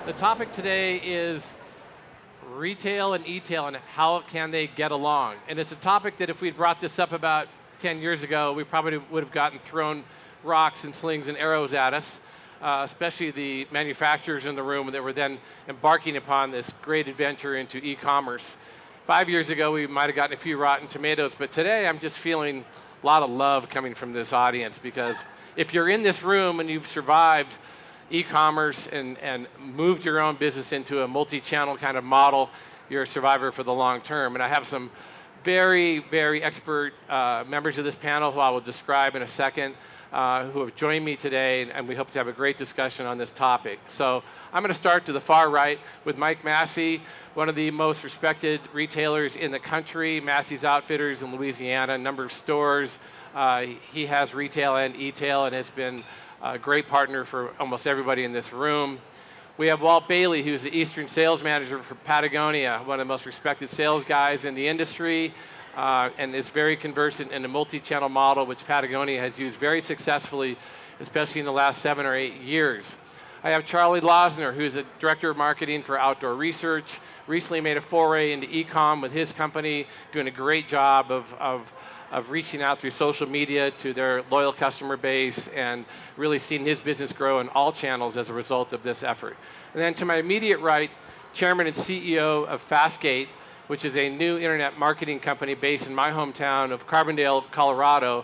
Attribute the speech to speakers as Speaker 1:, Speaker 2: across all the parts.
Speaker 1: The topic today is retail and e-tail and how can they get along. And it's a topic that if we'd brought this up about 10 years ago, we probably would have gotten thrown rocks and slings and arrows at us, especially the manufacturers in the room that were then embarking upon this great adventure into e-commerce. 5 years ago, we might have gotten a few rotten tomatoes, but today I'm just feeling a lot of love coming from this audience, because if you're in this room and you've survived e-commerce and moved your own business into a multi-channel kind of model, you're a survivor for the long term. And I have some very, very expert members of this panel who I will describe in a second, who have joined me today, and we hope to have a great discussion on this topic. So I'm going to start to the far right with Mike Massey, one of the most respected retailers in the country, Massey's Outfitters in Louisiana, a number of stores. He has retail and e-tail and has been a great partner for almost everybody in this room. We have Walt Bailey, who's the Eastern Sales Manager for Patagonia, one of the most respected sales guys in the industry, and is very conversant in the multi-channel model, which Patagonia has used very successfully, especially in the last 7 or 8 years. I have Charlie Lozner, who's a Director of Marketing for Outdoor Research, recently made a foray into e-com with his company, doing a great job of reaching out through social media to their loyal customer base and really seeing his business grow in all channels as a result of this effort. And then to my immediate right, Chairman and CEO of Fastgate, which is a new internet marketing company based in my hometown of Carbondale, Colorado,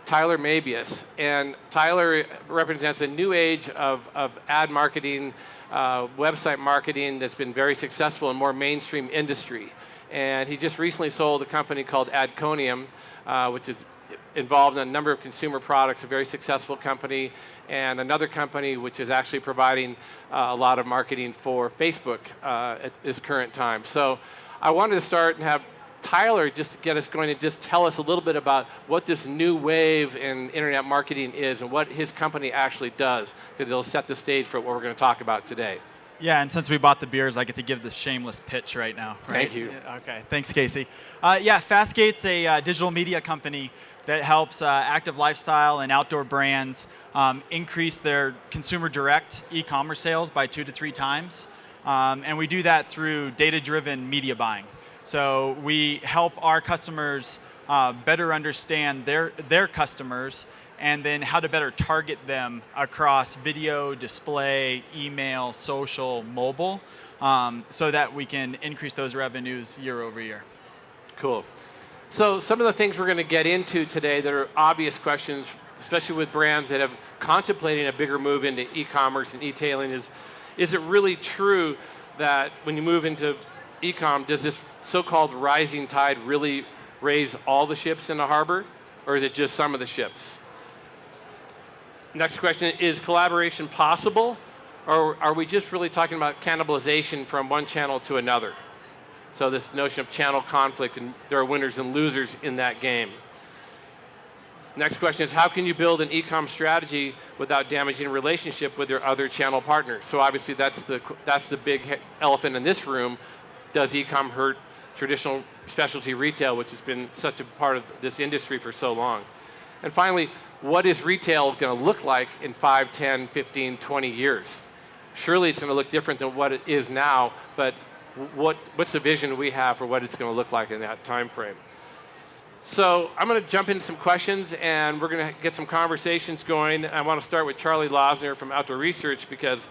Speaker 1: Tyler Moebius. And Tyler represents a new age of ad marketing, website marketing that's been very successful in more mainstream industry. And he just recently sold a company called Adconium, which is involved in a number of consumer products, a very successful company, and another company which is actually providing a lot of marketing for Facebook at this current time. So I wanted to start and have Tyler just get us going to just tell us a little bit about what this new wave in internet marketing is and what his company actually does, because it'll set the stage for what we're going to talk about today.
Speaker 2: Yeah, and since we bought the beers, I get to give this shameless pitch right now. Right?
Speaker 1: Thank you.
Speaker 2: Okay, thanks, Casey. Fastgate's a digital media company that helps active lifestyle and outdoor brands increase their consumer direct e-commerce sales by 2 to 3 times. And we do that through data-driven media buying. So we help our customers better understand their customers and then how to better target them across video, display, email, social, mobile, so that we can increase those revenues year over year.
Speaker 1: Cool. So some of the things we're going to get into today that are obvious questions, especially with brands that have contemplating a bigger move into e-commerce and e-tailing, is it really true that when you move into e-com, does this so-called rising tide really raise all the ships in the harbor, or is it just some of the ships? Next question, is collaboration possible, or are we just really talking about cannibalization from one channel to another? So this notion of channel conflict, and there are winners and losers in that game. Next question is, how can you build an e-com strategy without damaging a relationship with your other channel partners? So obviously that's the big elephant in this room. Does e-com hurt traditional specialty retail, which has been such a part of this industry for so long? And finally, what is retail going to look like in 5, 10, 15, 20 years? Surely it's going to look different than what it is now, but what's the vision we have for what it's going to look like in that time frame? So I'm going to jump into some questions, and we're going to get some conversations going. I want to start with Charlie Lozner from Outdoor Research, because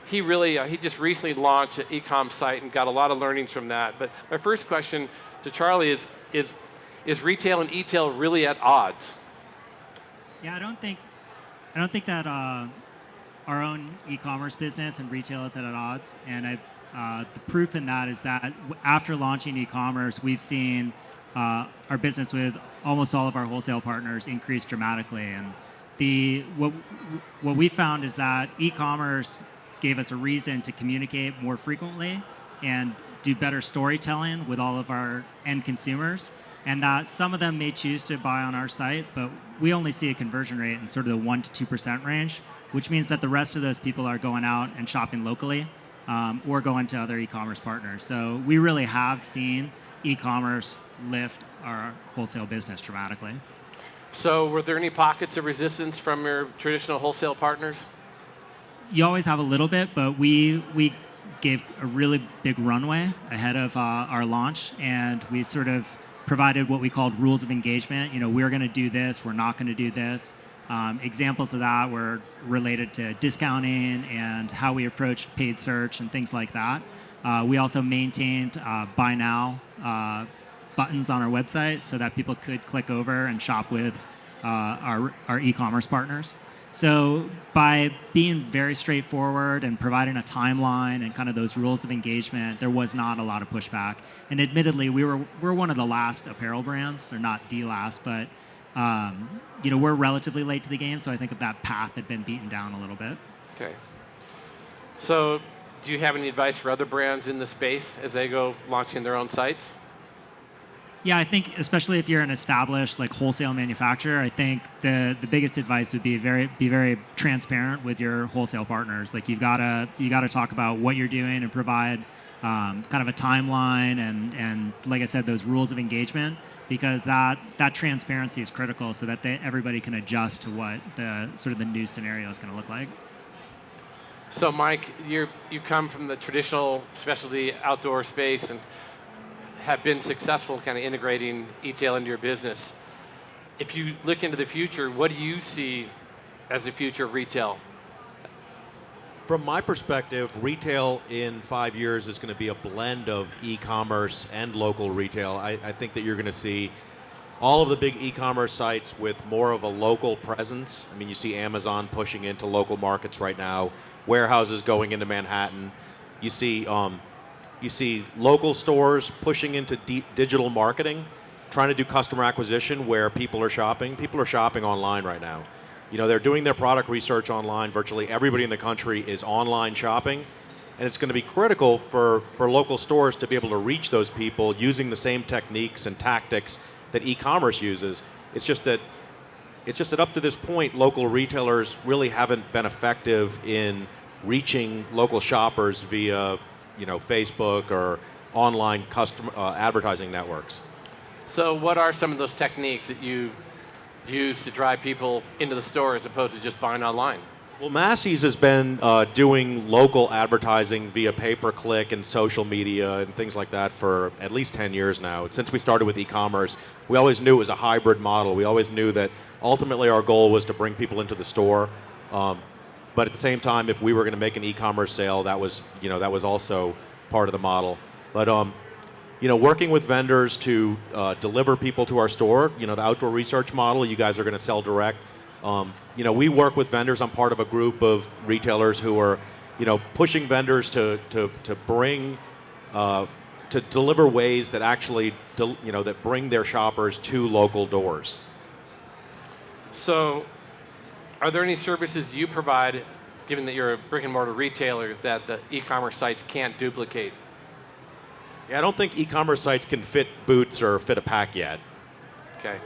Speaker 1: he just recently launched an e-com site and got a lot of learnings from that. But my first question to Charlie is retail and e-tail really at odds?
Speaker 3: Yeah, I don't think that our own e-commerce business and retail is at odds. And the proof in that is that after launching e-commerce, we've seen our business with almost all of our wholesale partners increase dramatically. And what we found is that e-commerce gave us a reason to communicate more frequently and do better storytelling with all of our end consumers. And that some of them may choose to buy on our site, but we only see a conversion rate in sort of the 1 to 2% range, which means that the rest of those people are going out and shopping locally or going to other e-commerce partners. So we really have seen e-commerce lift our wholesale business dramatically.
Speaker 1: So were there any pockets of resistance from your traditional wholesale partners?
Speaker 3: You always have a little bit, but we gave a really big runway ahead of our launch, and we sort of provided what we called rules of engagement. We're going to do this, we're not going to do this. Examples of that were related to discounting and how we approached paid search and things like that. We also maintained buy now buttons on our website so that people could click over and shop with our e-commerce partners. So by being very straightforward and providing a timeline and kind of those rules of engagement, there was not a lot of pushback. And admittedly, we're one of the last apparel brands, or not the last, but we're relatively late to the game, so I think that path had been beaten down a little bit.
Speaker 1: Okay. So do you have any advice for other brands in the space as they go launching their own sites?
Speaker 3: Yeah, I think especially if you're an established wholesale manufacturer, I think the biggest advice would be be very transparent with your wholesale partners. You've got to talk about what you're doing and provide kind of a timeline and like I said, those rules of engagement, because that transparency is critical so that everybody can adjust to what the sort of the new scenario is going to look like.
Speaker 1: So Mike, you come from the traditional specialty outdoor space and have been successful kind of integrating e-tail into your business. If you look into the future, what do you see as the future of retail?
Speaker 4: From my perspective, retail in 5 years is going to be a blend of e-commerce and local retail. I think that you're going to see all of the big e-commerce sites with more of a local presence. I mean, you see Amazon pushing into local markets right now, warehouses going into Manhattan. You see local stores pushing into digital marketing, trying to do customer acquisition where people are shopping. People are shopping online right now. They're doing their product research online. Virtually everybody in the country is online shopping. And it's going to be critical for local stores to be able to reach those people using the same techniques and tactics that e-commerce uses. It's just that up to this point, local retailers really haven't been effective in reaching local shoppers via Facebook or online customer advertising networks.
Speaker 1: So what are some of those techniques that you use to drive people into the store as opposed to just buying online?
Speaker 4: Well, Massey's has been doing local advertising via pay-per-click and social media and things like that for at least 10 years now. Since we started with e-commerce, we always knew it was a hybrid model. We always knew that ultimately our goal was to bring people into the store. But at the same time, if we were going to make an e-commerce sale, that was also part of the model. But working with vendors to deliver people to our store, the outdoor research model, you guys are going to sell direct. We work with vendors. I'm part of a group of retailers who are, pushing vendors to bring, to deliver ways that actually, that bring their shoppers to local doors.
Speaker 1: So, are there any services you provide, given that you're a brick and mortar retailer, that the e-commerce sites can't duplicate?
Speaker 4: Yeah, I don't think e-commerce sites can fit boots or fit a pack yet.
Speaker 1: Okay.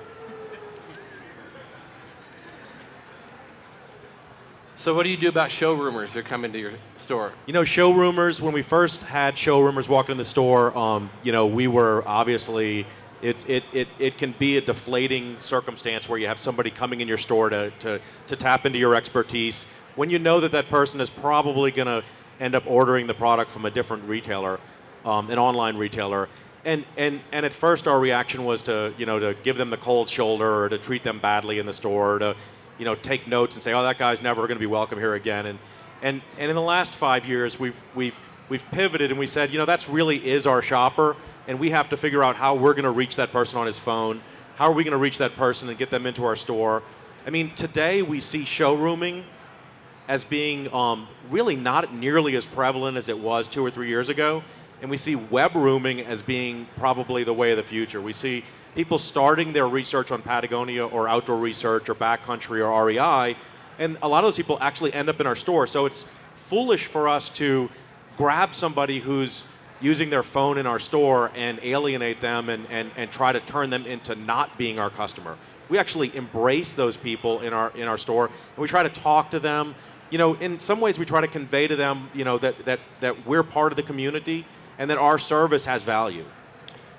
Speaker 1: So what do you do about showroomers that come into your store?
Speaker 4: Showroomers, when we first had showroomers walk in the store, we were obviously, it can be a deflating circumstance where you have somebody coming in your store to tap into your expertise when you know that person is probably going to end up ordering the product from a different retailer, an online retailer. And at first our reaction was to give them the cold shoulder or to treat them badly in the store, or to take notes and say, oh, that guy's never going to be welcome here again. And in the last 5 years, we've pivoted and we said, that's really is our shopper, and we have to figure out how we're going to reach that person on his phone. How are we going to reach that person and get them into our store? I mean, today we see showrooming as being really not nearly as prevalent as it was 2 or 3 years ago. And we see web rooming as being probably the way of the future. We see people starting their research on Patagonia or outdoor research or backcountry or REI, and a lot of those people actually end up in our store. So it's foolish for us to grab somebody who's using their phone in our store and alienate them and try to turn them into not being our customer. We actually embrace those people in our store, and we try to talk to them. In some ways we try to convey to them, that we're part of the community and that our service has value.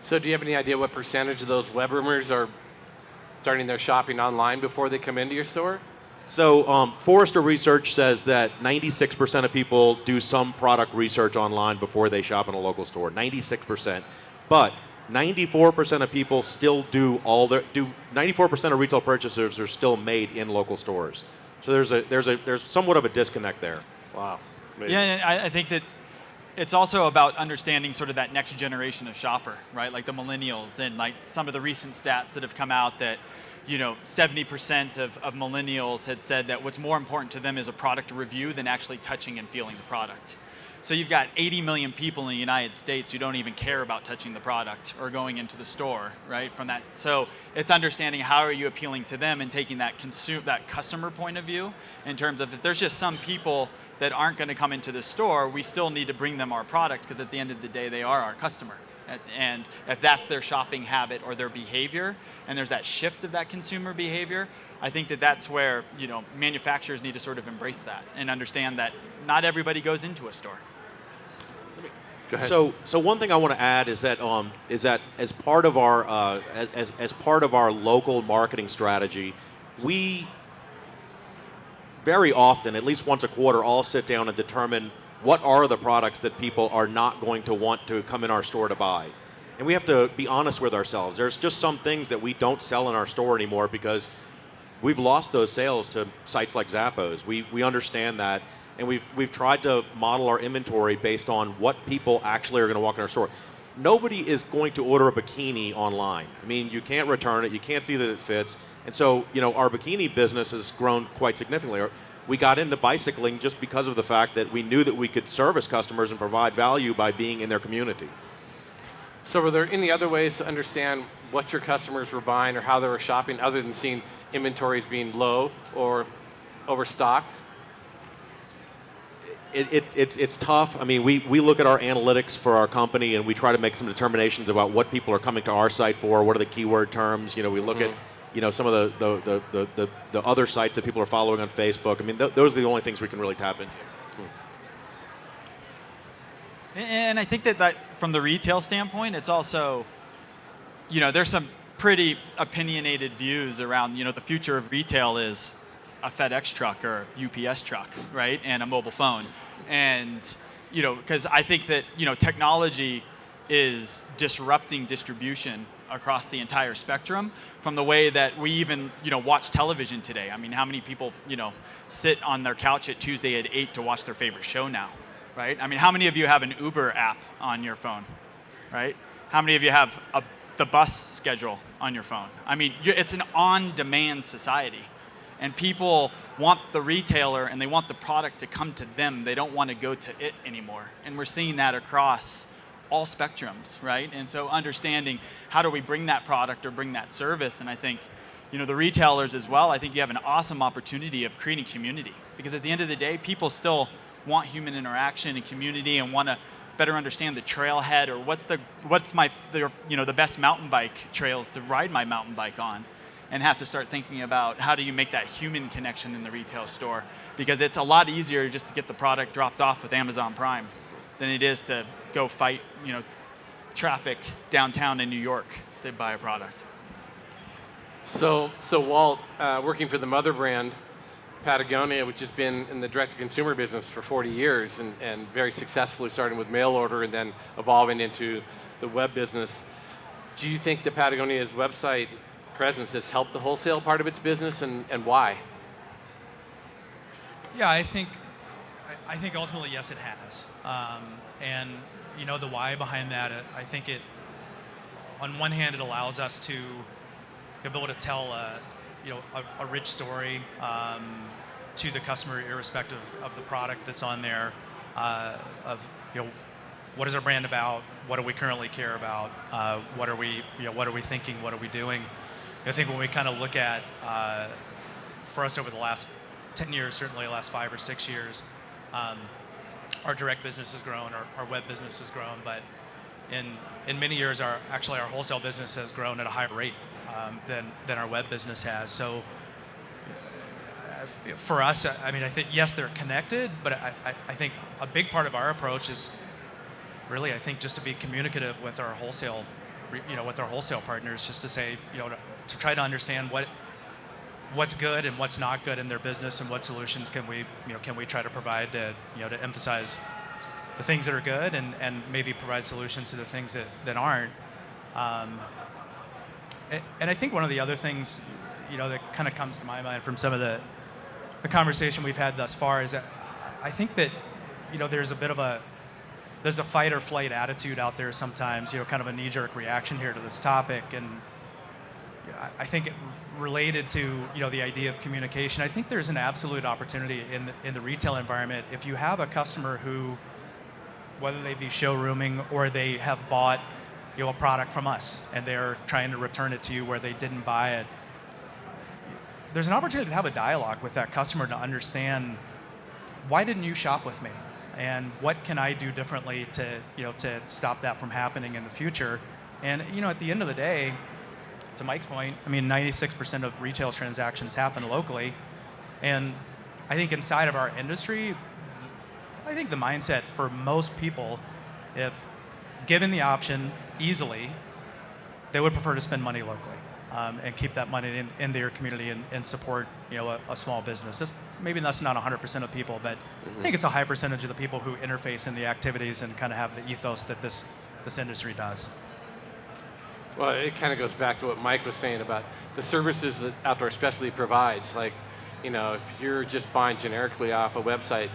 Speaker 1: So do you have any idea what percentage of those web roomers are starting their shopping online before they come into your store?
Speaker 4: So Forrester research says that 96% of people do some product research online before they shop in a local store. 96%, but 94% of people still do 94% of retail purchases are still made in local stores. So there's somewhat of a disconnect there.
Speaker 1: Wow.
Speaker 2: Yeah, and I think that it's also about understanding sort of that next generation of shopper, right? Like the millennials, and like some of the recent stats that have come out that, 70% of millennials had said that what's more important to them is a product review than actually touching and feeling the product. So you've got 80 million people in the United States who don't even care about touching the product or going into the store, right? From that, so it's understanding how are you appealing to them and taking that customer point of view in terms of if there's just some people that aren't going to come into the store, we still need to bring them our product because at the end of the day, they are our customer. And if that's their shopping habit or their behavior, and there's that shift of that consumer behavior, I think that that's where manufacturers need to sort of embrace that and understand that not everybody goes into a store.
Speaker 1: Go ahead.
Speaker 4: So one thing I want to add is that as part of our as part of our local marketing strategy, we very often, at least once a quarter, all sit down and determine what are the products that people are not going to want to come in our store to buy. And we have to be honest with ourselves. There's just some things that we don't sell in our store anymore because we've lost those sales to sites like Zappos. We understand that, and we've tried to model our inventory based on what people actually are going to walk in our store. Nobody is going to order a bikini online. I mean, you can't return it, you can't see that it fits. And so, our bikini business has grown quite significantly. We got into bicycling just because of the fact that we knew that we could service customers and provide value by being in their community.
Speaker 1: So were there any other ways to understand what your customers were buying or how they were shopping other than seeing inventories being low or overstocked?
Speaker 4: It's tough. I mean, we look at our analytics for our company and we try to make some determinations about what people are coming to our site for, what are the keyword terms. We look at some of the other sites that people are following on Facebook. I mean, those are the only things we can really tap into.
Speaker 2: And I think that from the retail standpoint, it's also, there's some pretty opinionated views around, the future of retail is a FedEx truck or UPS truck, right? And a mobile phone. And, because I think that, technology is disrupting distribution across the entire spectrum from the way that we even, watch television today. I mean, how many people, sit on their couch at Tuesday at 8 to watch their favorite show now, right? I mean, how many of you have an Uber app on your phone, right? How many of you have the bus schedule on your phone? I mean, it's an on-demand society. And people want the retailer and they want the product to come to them. They don't want to go to it anymore. And we're seeing that across all spectrums, right? And so understanding how do we bring that product or bring that service, and I think, the retailers as well, I think you have an awesome opportunity of creating community. Because at the end of the day, people still want human interaction and community and want to better understand the trailhead or what's the best mountain bike trails to ride my mountain bike on. And have to start thinking about how do you make that human connection in the retail store, because it's a lot easier just to get the product dropped off with Amazon Prime than it is to go fight, traffic downtown in New York to buy a product.
Speaker 1: So Walt, working for the mother brand, Patagonia, which has been in the direct-to-consumer business for 40 years and very successfully starting with mail order and then evolving into the web business, do you think that Patagonia's website presence has helped the wholesale part of its business, and why?
Speaker 5: Yeah, I think ultimately yes, it has. And the why behind that, I think it, on one hand, it allows us to be able to tell a rich story to the customer, irrespective of the product that's on there. What is our brand about? What do we currently care about? What are we thinking? What are we doing? I think when we kind of look at, for us over the last 10 years, certainly the last 5 or 6 years, our direct business has grown, our web business has grown, but in many years, our wholesale business has grown at a higher rate than our web business has. So for us, I mean, I think, yes, they're connected, but I think a big part of our approach is really, I think, just to be communicative with our wholesale partners, just to say, to try to understand what's good and what's not good in their business, and what solutions can we try to provide to to emphasize the things that are good, and maybe provide solutions to the things that aren't. And I think one of the other things that kind of comes to my mind from some of the conversation we've had thus far is that I think that there's a fight or flight attitude out there sometimes, kind of a knee-jerk reaction here to this topic. And I think it related to the idea of communication. I think there's an absolute opportunity in the retail environment. If you have a customer who, whether they be showrooming or they have bought a product from us and they're trying to return it to you where they didn't buy it, there's an opportunity to have a dialogue with that customer to understand, why didn't you shop with me? And what can I do differently to stop that from happening in the future? And at the end of the day, to Mike's point, 96% of retail transactions happen locally. And I think inside of our industry, I think the mindset for most people, if given the option easily, they would prefer to spend money locally. And keep that money in their community and support a small business. Maybe that's not 100% of people, but I think it's a high percentage of the people who interface in the activities and kind of have the ethos that this industry does.
Speaker 1: Well, it kind of goes back to what Mike was saying about the services that Outdoor Specialty provides. Like, if you're just buying generically off a website,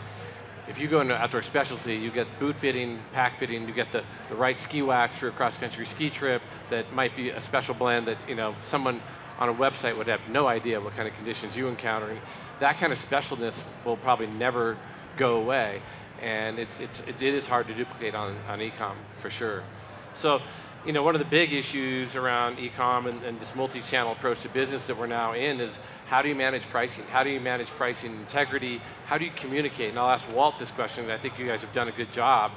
Speaker 1: if you go into Outdoor Specialty, you get boot fitting, pack fitting, you get the right ski wax for a cross-country ski trip that might be a special blend that someone on a website would have no idea what kind of conditions you encounter. And that kind of specialness will probably never go away, and it is hard to duplicate on e-com for sure. So, one of the big issues around e-com and this multi-channel approach to business that we're now in is, how do you manage pricing? How do you manage pricing integrity? How do you communicate? And I'll ask Walt this question, and I think you guys have done a good job.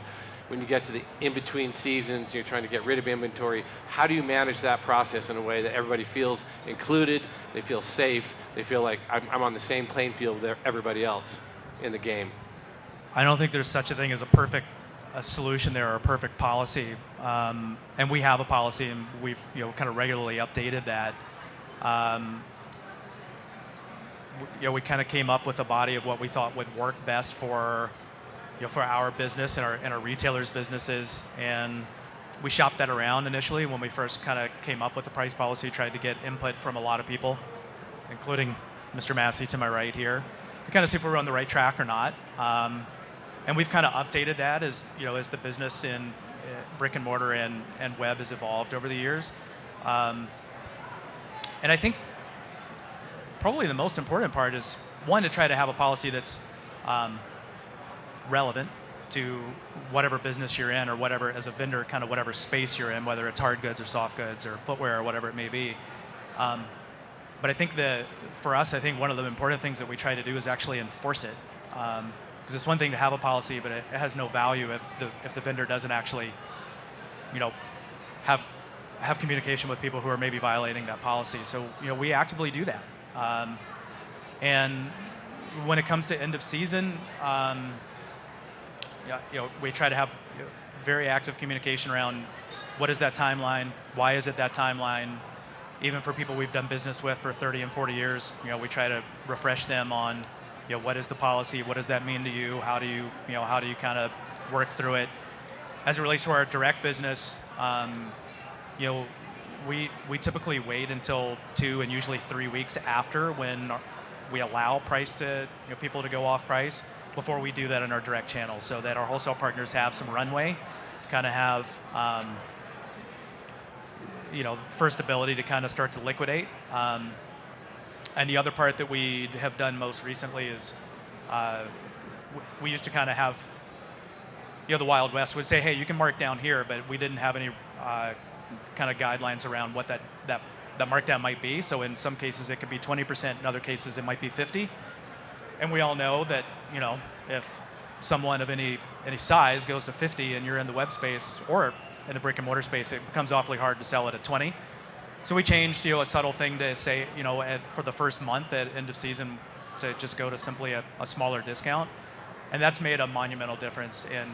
Speaker 1: When you get to the in-between seasons, and you're trying to get rid of inventory, how do you manage that process in a way that everybody feels included, they feel safe, they feel like I'm on the same playing field with everybody else in the game?
Speaker 5: I don't think there's such a thing as a perfect solution there or a perfect policy. And we have a policy, and we've kind of regularly updated that. We kind of came up with a body of what we thought would work best for our business and our retailers' businesses, and we shopped that around initially when we first kind of came up with the price policy. Tried to get input from a lot of people, including Mr. Massey to my right here, to kind of see if we were on the right track or not. And we've kind of updated that as the business in brick and mortar and web has evolved over the years. And I think probably the most important part is, one, to try to have a policy that's relevant to whatever business you're in, or whatever, as a vendor, kind of whatever space you're in, whether it's hard goods or soft goods or footwear or whatever it may be. But I think for us, I think one of the important things that we try to do is actually enforce it. Because it's one thing to have a policy, but it has no value if the vendor doesn't actually, have communication with people who are maybe violating that policy. So we actively do that. And when it comes to end of season, we try to have very active communication around what is that timeline, why is it that timeline. Even for people we've done business with for 30 and 40 years, we try to refresh them on, what is the policy, what does that mean to you, how do you kind of work through it. As it relates to our direct business, we typically wait until 2 and usually 3 weeks after, when we allow price to people to go off price, before we do that in our direct channels, so that our wholesale partners have some runway, kind of have first ability to kind of start to liquidate. And the other part that we have done most recently is we used to kind of have, the Wild West would say, hey, you can mark down here, but we didn't have any kind of guidelines around what that markdown might be. So in some cases it could be 20%, in other cases it might be 50%. And we all know that, if someone of any size goes to 50 and you're in the web space or in the brick and mortar space, it becomes awfully hard to sell it at 20. So we changed, a subtle thing to say, for the first month at end of season, to just go to simply a smaller discount. And that's made a monumental difference in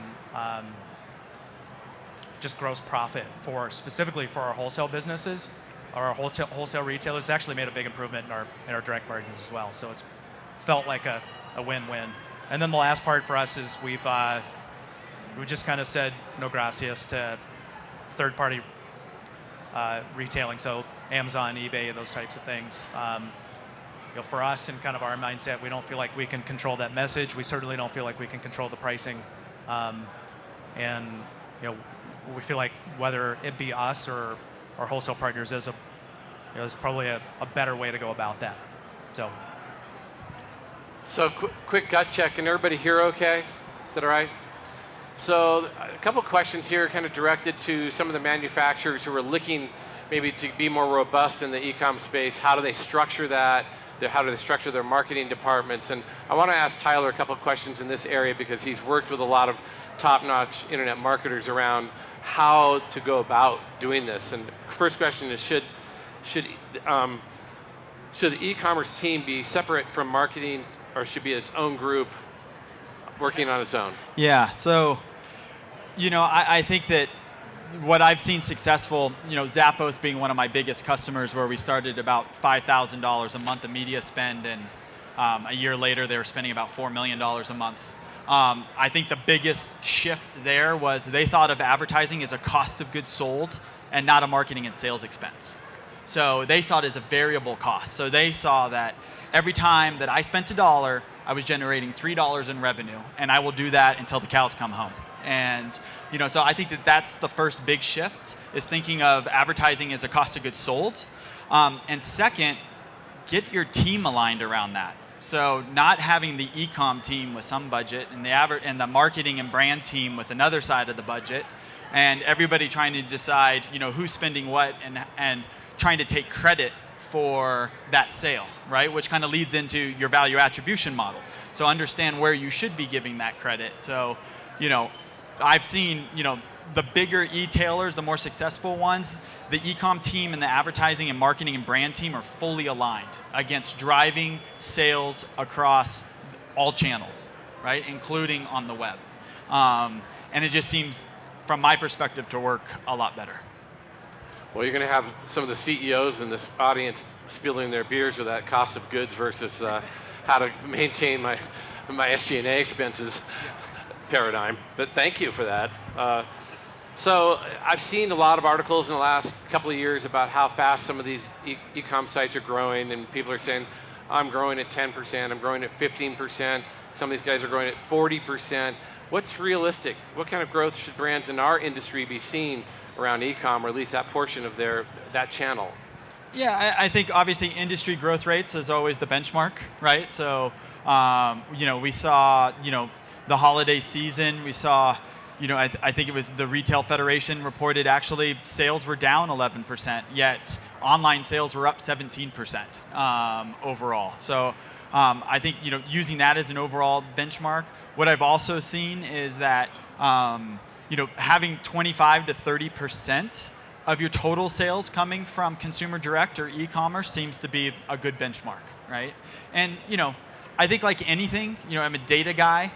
Speaker 5: just gross profit specifically for our wholesale businesses. our wholesale retailers. It's actually made a big improvement in our direct margins as well. So it's felt like a win-win. And then the last part for us is we just kind of said no gracias to third-party retailing, so Amazon, eBay, those types of things. For us and kind of our mindset, we don't feel like we can control that message. We certainly don't feel like we can control the pricing, and we feel like whether it be us or our wholesale partners is probably a better way to go about that.
Speaker 1: So quick gut check. Can everybody hear okay? Is that all right? So a couple questions here kind of directed to some of the manufacturers who are looking maybe to be more robust in the e-com space. How do they structure that? How do they structure their marketing departments? And I want to ask Tyler a couple of questions in this area because he's worked with a lot of top-notch internet marketers around how to go about doing this. And first question is, should the e-commerce team be separate from marketing, or should be its own group working on its own?
Speaker 2: Yeah, so, I think that what I've seen successful, Zappos being one of my biggest customers, where we started about $5,000 a month of media spend, and a year later they were spending about $4 million a month. I think the biggest shift there was they thought of advertising as a cost of goods sold and not a marketing and sales expense. So they saw it as a variable cost. So they saw that every time that I spent $1, I was generating $3 in revenue, and I will do that until the cows come home. And so I think that that's the first big shift, is thinking of advertising as a cost of goods sold. And second, get your team aligned around that. So not having the e-com team with some budget and the marketing and brand team with another side of the budget, and everybody trying to decide who's spending what and trying to take credit for that sale, right? Which kind of leads into your value attribution model. So understand where you should be giving that credit. So, I've seen, the bigger e-tailers, the more successful ones, the e-com team and the advertising and marketing and brand team are fully aligned against driving sales across all channels, right? Including on the web. And it just seems, from my perspective, to work a lot better.
Speaker 1: Well, you're going to have some of the CEOs in this audience spilling their beers with that cost of goods versus how to maintain my SG&A expenses paradigm. But thank you for that. So I've seen a lot of articles in the last couple of years about how fast some of these e-com sites are growing, and people are saying, I'm growing at 10%, I'm growing at 15%, some of these guys are growing at 40%. What's realistic? What kind of growth should brands in our industry be seeing around e-com, or at least that portion of that channel?
Speaker 2: Yeah, I think obviously industry growth rates is always the benchmark, right? So, we saw, the holiday season, we saw, I think it was the Retail Federation reported actually sales were down 11%, yet online sales were up 17% overall. So I think, using that as an overall benchmark. What I've also seen is that, having 25 to 30% of your total sales coming from consumer direct or e-commerce seems to be a good benchmark, right? And, I think like anything, I'm a data guy.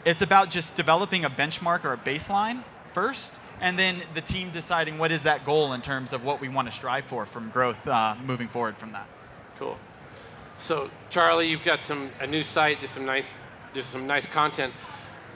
Speaker 2: It's about just developing a benchmark or a baseline first, and then the team deciding what is that goal in terms of what we want to strive for from growth moving forward from that.
Speaker 1: Cool. So Charlie, you've got a new site. There's some nice content.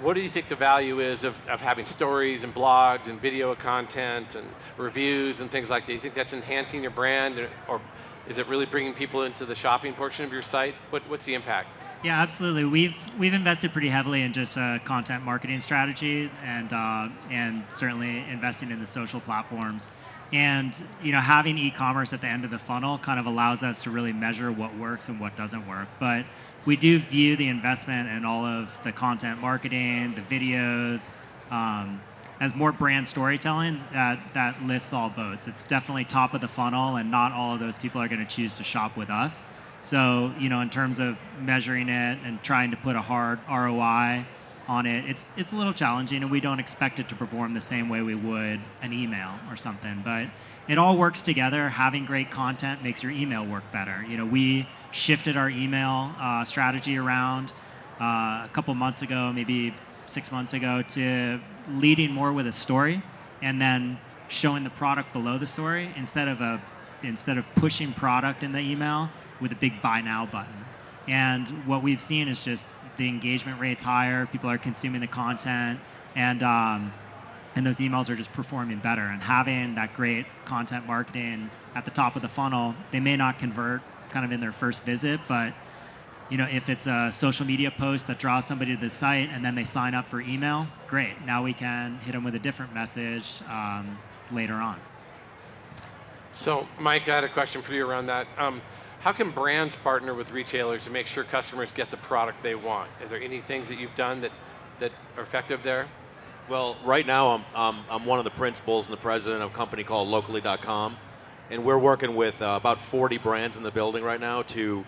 Speaker 1: What do you think the value is of having stories and blogs and video content and reviews and things like that? Do you think that's enhancing your brand, or is it really bringing people into the shopping portion of your site? What's the impact?
Speaker 3: Yeah, absolutely. We've invested pretty heavily in just a content marketing strategy, and certainly investing in the social platforms. And having e-commerce at the end of the funnel kind of allows us to really measure what works and what doesn't work. But we do view the investment in all of the content marketing, the videos, as more brand storytelling that lifts all boats. It's definitely top of the funnel, and not all of those people are going to choose to shop with us. So, in terms of measuring it and trying to put a hard ROI on it, it's a little challenging, and we don't expect it to perform the same way we would an email or something. But it all works together. Having great content makes your email work better. We shifted our email strategy around a couple months ago, maybe 6 months ago, to leading more with a story, and then showing the product below the story instead of pushing product in the email with a big buy now button. And what we've seen is just the engagement rate's higher, people are consuming the content, and those emails are just performing better. And having that great content marketing at the top of the funnel, they may not convert kind of in their first visit, but if it's a social media post that draws somebody to the site and then they sign up for email, great. Now we can hit them with a different message later on.
Speaker 1: So, Mike, I had a question for you around that. How can brands partner with retailers to make sure customers get the product they want? Is there any things that you've done that are effective there?
Speaker 4: Well, right now I'm one of the principals and the president of a company called Locally.com, and we're working with about 40 brands in the building right now to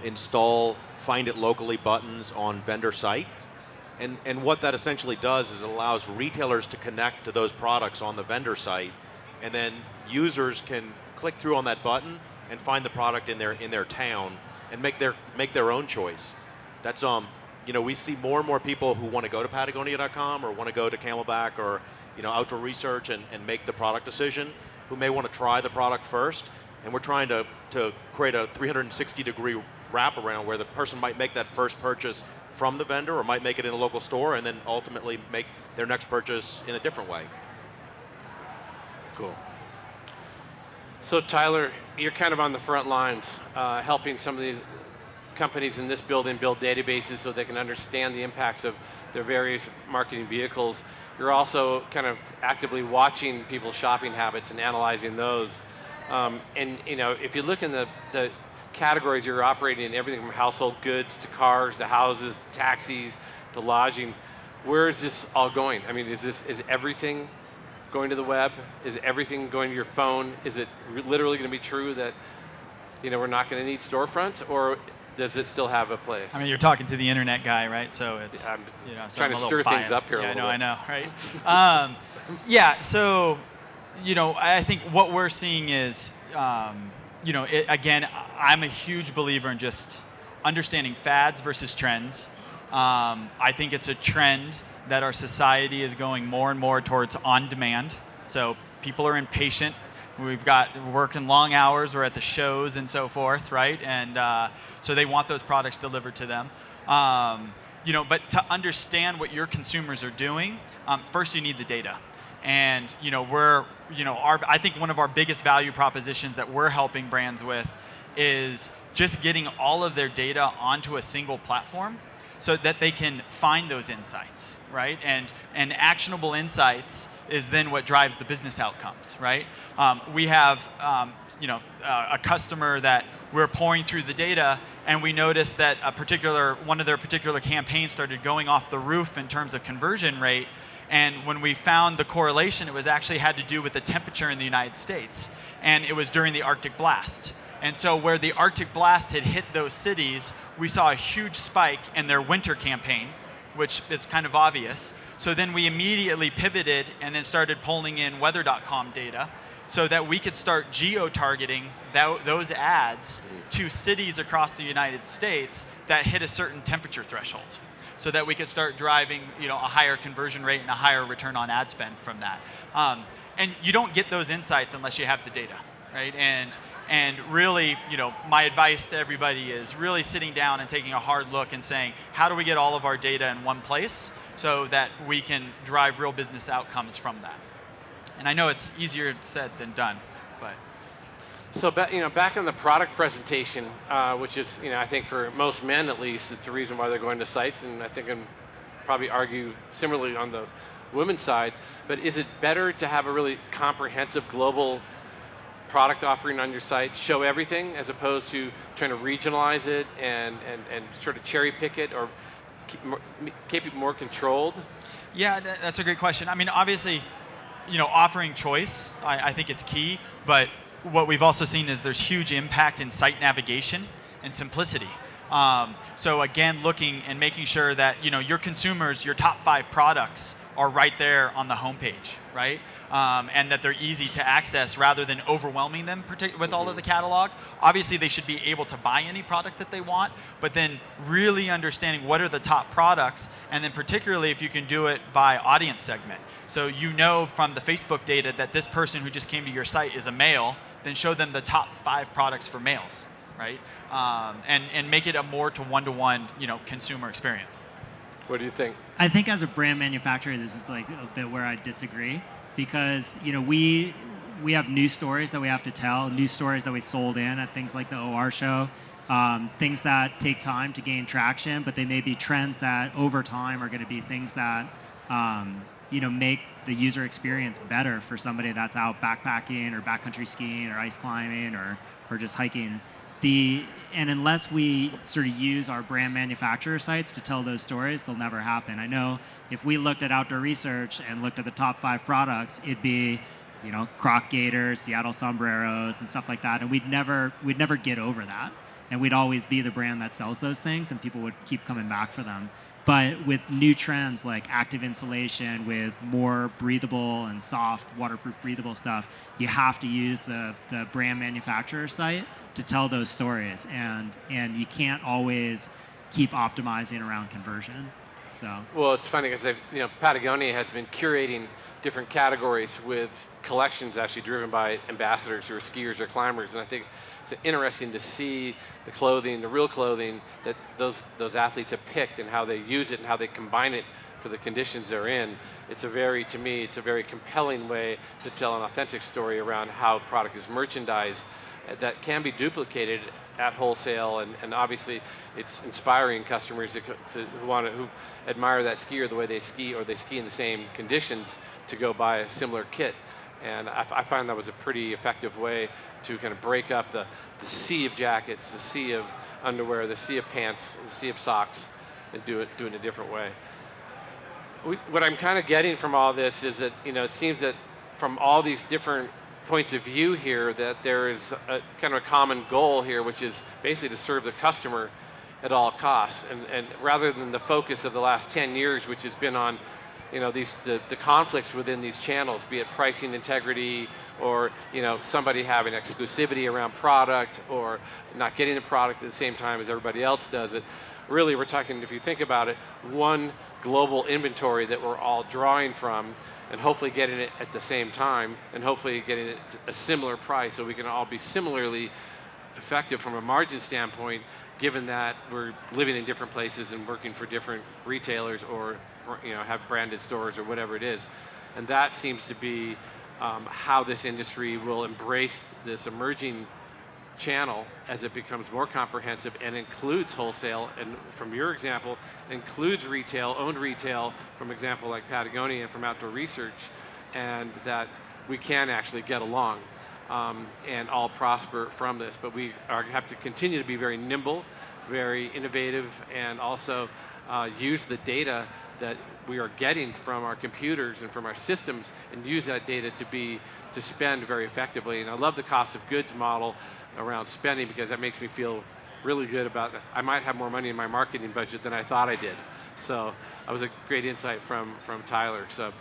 Speaker 4: install Find It Locally buttons on vendor site. And what that essentially does is it allows retailers to connect to those products on the vendor site, and then users can click through on that button and find the product in their town and make their own choice. That's we see more and more people who want to go to Patagonia.com or want to go to Camelback or Outdoor Research and make the product decision, who may want to try the product first. And we're trying to create a 360-degree wraparound where the person might make that first purchase from the vendor or might make it in a local store and then ultimately make their next purchase in a different way.
Speaker 1: Cool. So Tyler, you're kind of on the front lines, helping some of these companies in this building build databases so they can understand the impacts of their various marketing vehicles. You're also kind of actively watching people's shopping habits and analyzing those. And if you look in the categories you're operating in, everything from household goods to cars to houses to taxis to lodging, where is this all going? I mean, is everything going to the web? Is everything going to your phone? Is it literally going to be true that we're not going to need storefronts, or does it still have a place?
Speaker 2: I mean, you're talking to the internet guy, right? So it's
Speaker 1: I'm
Speaker 2: so
Speaker 1: trying
Speaker 2: I'm
Speaker 1: to
Speaker 2: a
Speaker 1: stir
Speaker 2: little
Speaker 1: things
Speaker 2: biased.
Speaker 1: up here.
Speaker 2: Yeah,
Speaker 1: a little
Speaker 2: I
Speaker 1: bit.
Speaker 2: know, right? Yeah. So I think what we're seeing is again, I'm a huge believer in just understanding fads versus trends. I think it's a trend that our society is going more and more towards on-demand. So people are impatient. We're working long hours. We're at the shows and so forth, right? And so they want those products delivered to them. But to understand what your consumers are doing, first you need the data. And I think one of our biggest value propositions that we're helping brands with is just getting all of their data onto a single platform so that they can find those insights, right? And actionable insights is then what drives the business outcomes, right? We have a customer that we're pouring through the data, and we noticed that one of their particular campaigns started going off the roof in terms of conversion rate. And when we found the correlation, it was actually had to do with the temperature in the United States. And it was during the Arctic blast. And so where the Arctic blast had hit those cities, we saw a huge spike in their winter campaign, which is kind of obvious. So then we immediately pivoted and then started pulling in weather.com data so that we could start geo-targeting those ads to cities across the United States that hit a certain temperature threshold, so that we could start driving a higher conversion rate and a higher return on ad spend from that. And you don't get those insights unless you have the data, right? And really, my advice to everybody is really sitting down and taking a hard look and saying, how do we get all of our data in one place so that we can drive real business outcomes from that? And I know it's easier said than done, but.
Speaker 1: So back in the product presentation, which is I think for most men at least, it's the reason why they're going to sites, and I think I can probably argue similarly on the women's side. But is it better to have a really comprehensive global product offering on your site, show everything, as opposed to trying to regionalize it and sort of cherry pick it, or keep it more controlled?
Speaker 2: Yeah, that's a great question. I mean, obviously, offering choice, I think is key, but what we've also seen is there's huge impact in site navigation and simplicity. So again, looking and making sure that your consumers, your top 5 products are right there on the homepage, right? And that they're easy to access rather than overwhelming them with all of the catalog. Obviously, they should be able to buy any product that they want, but then really understanding what are the top products, and then particularly if you can do it by audience segment. So you know from the Facebook data that this person who just came to your site is a male, then show them the top 5 products for males, right? And make it a more to one-to-one, consumer experience.
Speaker 1: What do you think?
Speaker 3: I think as a brand manufacturer, this is like a bit where I disagree, because we have news stories that we have to tell, news stories that we sold in at things like the OR show, things that take time to gain traction, but they may be trends that over time are going to be things that make the user experience better for somebody that's out backpacking or backcountry skiing or ice climbing or just hiking. And unless we sort of use our brand manufacturer sites to tell those stories, they'll never happen. I know if we looked at outdoor research and looked at the top 5 products, it'd be, Croc Gators, Seattle sombreros, and stuff like that, and we'd never get over that. And we'd always be the brand that sells those things, and people would keep coming back for them. But with new trends like active insulation, with more breathable and soft, waterproof, breathable stuff, you have to use the brand manufacturer site to tell those stories. And you can't always keep optimizing around conversion. So. Well,
Speaker 1: it's funny because Patagonia has been curating different categories with collections actually driven by ambassadors who are skiers or climbers, and I think it's interesting to see the clothing, the real clothing that those athletes have picked and how they use it and how they combine it for the conditions they're in. To me, it's a very compelling way to tell an authentic story around how product is merchandised that can be duplicated at wholesale, and obviously it's inspiring customers who admire that skier the way they ski, or they ski in the same conditions, to go buy a similar kit. And I find that was a pretty effective way to kind of break up the sea of jackets, the sea of underwear, the sea of pants, the sea of socks, and do it in a different way. What I'm kind of getting from all this is that it seems that from all these different points of view here, that there is a kind of a common goal here, which is basically to serve the customer at all costs, and rather than the focus of the last 10 years, which has been on the conflicts within these channels, be it pricing integrity, or somebody having exclusivity around product, or not getting the product at the same time as everybody else does it. Really, we're talking, if you think about it, one global inventory that we're all drawing from, and hopefully getting it at the same time, and hopefully getting it at a similar price, so we can all be similarly effective from a margin standpoint, given that we're living in different places and working for different retailers, or have branded stores or whatever it is. And that seems to be how this industry will embrace this emerging channel as it becomes more comprehensive and includes wholesale, and from your example, includes retail, owned retail, from example like Patagonia and from outdoor research, and that we can actually get along and all prosper from this. But we have to continue to be very nimble, very innovative, and also use the data that we are getting from our computers and from our systems, and use that data to spend very effectively. And I love the cost of goods model around spending, because that makes me feel really good about I might have more money in my marketing budget than I thought I did. So that was a great insight from Tyler. So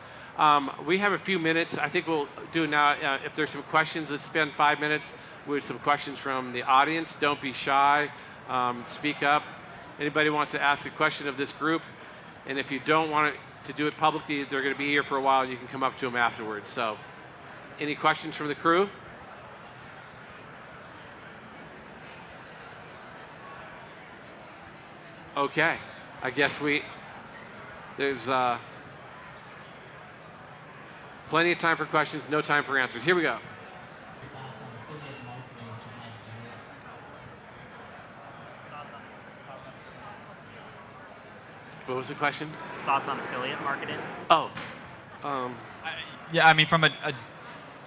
Speaker 1: we have a few minutes. I think we'll do now, if there's some questions, let's spend 5 minutes with some questions from the audience. Don't be shy. Speak up. Anybody wants to ask a question of this group? And if you don't want to do it publicly, they're going to be here for a while, and you can come up to them afterwards. So any questions from the crew? Okay, I guess there's plenty of time for questions, no time for answers. Here we go. What was the question?
Speaker 6: Thoughts on affiliate marketing?
Speaker 1: Oh.
Speaker 2: Yeah, I mean,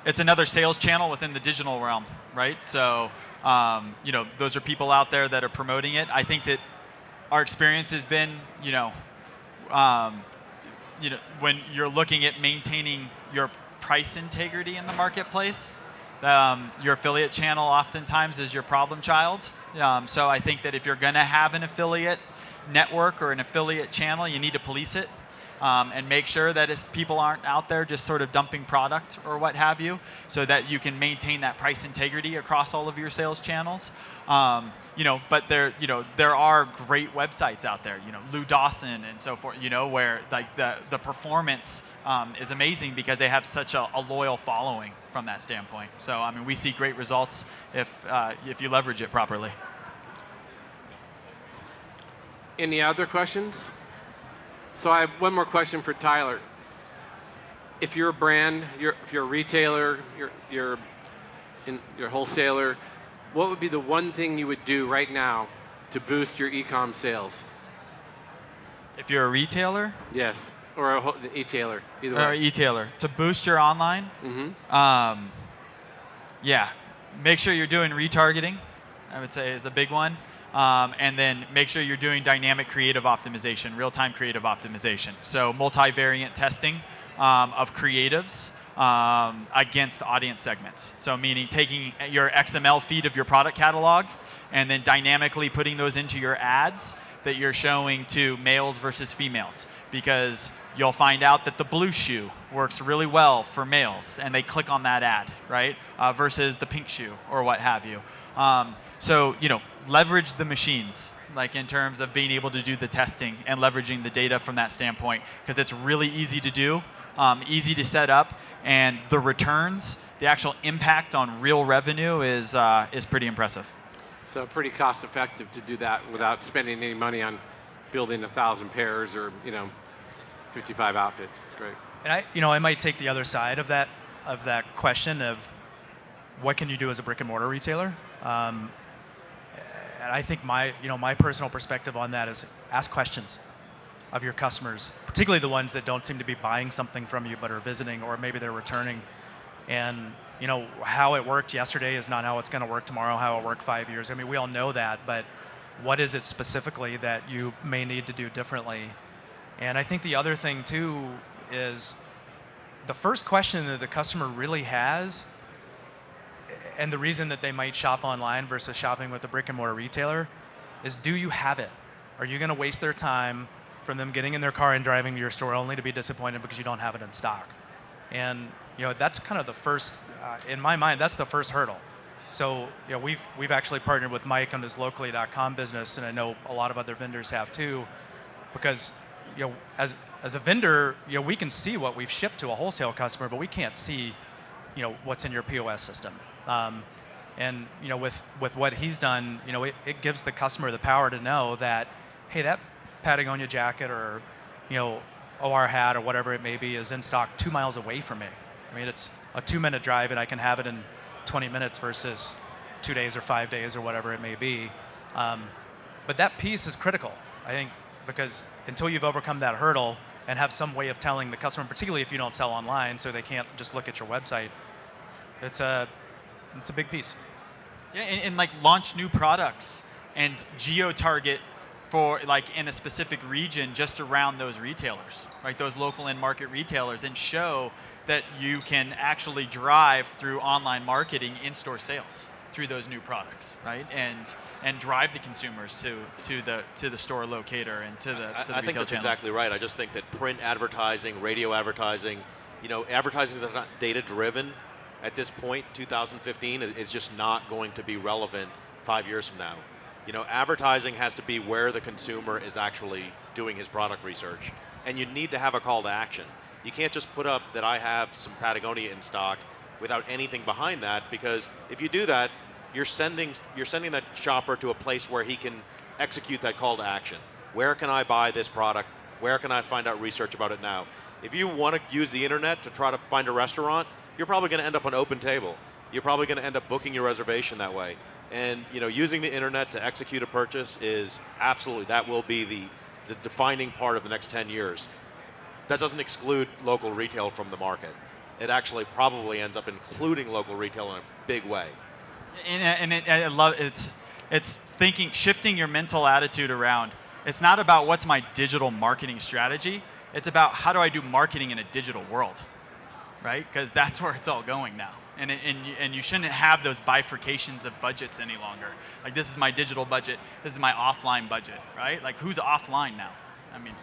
Speaker 2: it's another sales channel within the digital realm, right? So, those are people out there that are promoting it. I think that our experience has been, when you're looking at maintaining your price integrity in the marketplace, your affiliate channel oftentimes is your problem child. So I think that if you're going to have an affiliate network or an affiliate channel, you need to police it. and make sure that people aren't out there just sort of dumping product or what have you, so that you can maintain that price integrity across all of your sales channels. But there are great websites out there, Lou Dawson and so forth, where like the performance is amazing because they have such a loyal following from that standpoint. So I mean, we see great results if you leverage it properly.
Speaker 1: Any other questions? So I have one more question for Tyler. If you're a brand, if you're a retailer, you're a wholesaler, what would be the one thing you would do right now to boost your e-com sales?
Speaker 2: If you're a retailer?
Speaker 1: Yes, or an e-tailer, either way.
Speaker 2: Or e-tailer. To boost your online?
Speaker 1: Mm-hmm.
Speaker 2: Yeah, make sure you're doing retargeting, I would say is a big one. And then make sure you're doing dynamic creative optimization, real-time creative optimization. So multivariant testing of creatives against audience segments. So meaning taking your XML feed of your product catalog and then dynamically putting those into your ads that you're showing to males versus females, because you'll find out that the blue shoe works really well for males and they click on that ad, right? Versus the pink shoe or what have you. So leverage the machines, like in terms of being able to do the testing and leveraging the data from that standpoint, because it's really easy to do, easy to set up, and the returns, the actual impact on real revenue is pretty impressive.
Speaker 1: So pretty cost effective to do that without spending any money on building 1,000 pairs or 55 outfits. Great.
Speaker 5: And I might take the other side of that question of what can you do as a brick and mortar retailer. And I think my personal perspective on that is ask questions of your customers, particularly the ones that don't seem to be buying something from you but are visiting, or maybe they're returning. And how it worked yesterday is not how it's going to work tomorrow, how it worked 5 years. I mean, we all know that, but what is it specifically that you may need to do differently? And I think the other thing too is the first question that the customer really has, and the reason that they might shop online versus shopping with a brick and mortar retailer, is do you have it? Are you going to waste their time from them getting in their car and driving to your store only to be disappointed because you don't have it in stock? And that's kind of the first, in my mind, that's the first hurdle. So we've actually partnered with Mike on his locally.com business, and I know a lot of other vendors have too, because as a vendor, we can see what we've shipped to a wholesale customer, but we can't see what's in your POS system. And with what he's done, it gives the customer the power to know that, hey, that Patagonia jacket or OR hat or whatever it may be is in stock 2 miles away from me. I mean, it's a 2-minute drive and I can have it in 20 minutes versus 2 days or 5 days or whatever it may be. But that piece is critical, I think, because until you've overcome that hurdle and have some way of telling the customer, particularly if you don't sell online, so they can't just look at your website, it's a big piece.
Speaker 2: Yeah, and like launch new products and geo-target for like in a specific region just around those retailers, right? Those local and market retailers, and show that you can actually drive through online marketing in-store sales through those new products, right? And drive the consumers to the store locator and to the retail channels.
Speaker 4: I think that's exactly right. I just think that print advertising, radio advertising, advertising that's not data-driven at this point, 2015, is just not going to be relevant 5 years from now. Advertising has to be where the consumer is actually doing his product research, and you need to have a call to action. You can't just put up that I have some Patagonia in stock without anything behind that, because if you do that, you're sending that shopper to a place where he can execute that call to action. Where can I buy this product? Where can I find out research about it now? If you want to use the internet to try to find a restaurant, you're probably going to end up on OpenTable. You're probably going to end up booking your reservation that way. And using the internet to execute a purchase is absolutely, that will be the defining part of the next 10 years. That doesn't exclude local retail from the market. It actually probably ends up including local retail in a big way.
Speaker 2: I love it's shifting your mental attitude around. It's not about what's my digital marketing strategy. It's about how do I do marketing in a digital world, right? Because that's where it's all going now. And you shouldn't have those bifurcations of budgets any longer. Like, this is my digital budget, this is my offline budget, right? Like, who's offline now? I mean,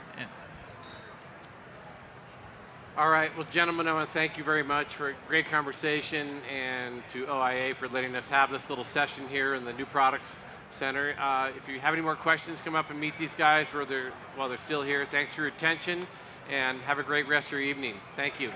Speaker 1: All right, well, gentlemen, I want to thank you very much for a great conversation, and to OIA for letting us have this little session here in the New Products Center. If you have any more questions, come up and meet these guys while they're still here. Thanks for your attention, and have a great rest of your evening. Thank you.